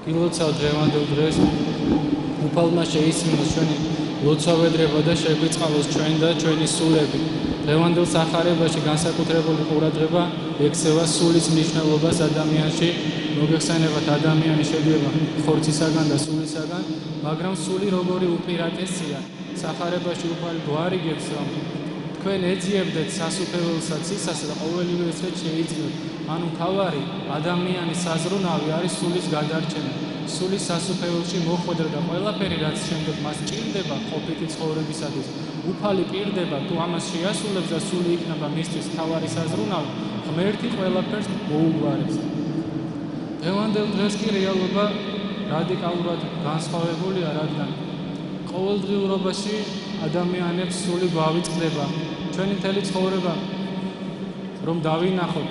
გილოცავ დღევანდელ დღეს უფალმა შეისმინოს ჩვენი ლოცავედრება და შეგვიწყალოს ჩვენ და ჩვენი სულები. დღევანდელ სახარებაში განსაკუთრებული ყურადღება ექცევა სულის მნიშვნელობას ადამიანში. მოგეხსენებათ, ადამიანი შედგება ხორცისაგან და სულისაგან, მაგრამ სული როგორი უპირატესია. სახარებაში უფალი გვარიგებს, რომ თქვენ ეძიებდეთ სასუფეველსა ცისას და ყოველივე ესრე შეიძინოთ. ანუ თავარი ადამიანის საზრუნავი არის სულის გადარჩენა. სულის სასუფეველში მოხვედრა და ყველაფერი, რაც შემდეგ მას ჭირდება ყოფითი ცხოვრებისათვის, უფალი პირდება, თუ ამას შეასრულებს და სული იქნება მისთვის თავარი საზრუნავი, ღმერთი ყველაფერს მოუგვარებს. დღევანდელ დღეს კი რეალობა რადიკალურად განსხვავებულია, რადგან ყოველდღიურობაში ადამიანებს სული გვავიწყდება. ჩვენი მთელი ცხოვრება რომ დავინახოთ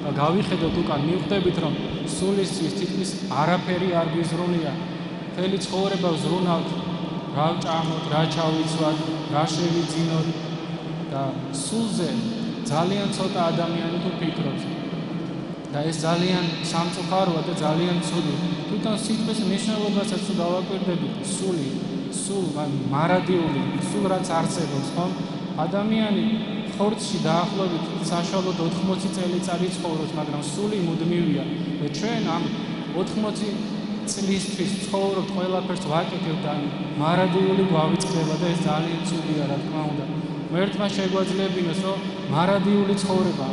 და გავიხედოთ უკან, მივხვდებით, რომ სულისთვის თითქმის არაფერი არ გვიზრუნია. მთელი ცხოვრება ვზრუნავთ, რა ვჭამოთ, რა ჩავიცვათ, რა შევიძინოთ და სულზე ძალიან ცოტა ადამიანი თუ ფიქრობს. და ეს ძალიან სამწუხაროა და ძალიან ცუდი. თვითონ სიტყვის მნიშვნელობასაც თუ დავაკვირდებით, სულ მარადიული, სულ რაც არსებობს, ხომ? ადამიანი ხორცში დაახლოებით საშუალოდ 80 წელიწადი ცხოვრობს, მაგრამ სული მუდმივია. და ჩვენ ამ 80 წლისთვის ცხოვრობთ, ყველაფერს ვაკეთებთ და მარადიული გვავიწყდება და ეს ძალიან ცუდია, რა თქმა უნდა. ღმერთმა შეგვაძლებინოს, რომ მარადიული ცხოვრება,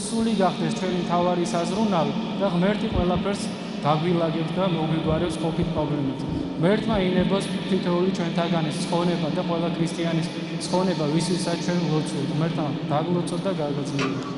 სული გახდეს ჩვენი მთავარი საზრუნავი და ღმერთი ყველაფერს დაგვილაგებს და მოგვიგვარებს ყოფით პრობლემებს. ღმერთმა ინებოს თითოეული ჩვენთაგანის ცხონება და ყველა ქრისტიანის ცხონება, ვისთვისაც ჩვენ ვლოცულობთ. ღმერთმა დაგლოცოთ და გაგაძლიეროთ.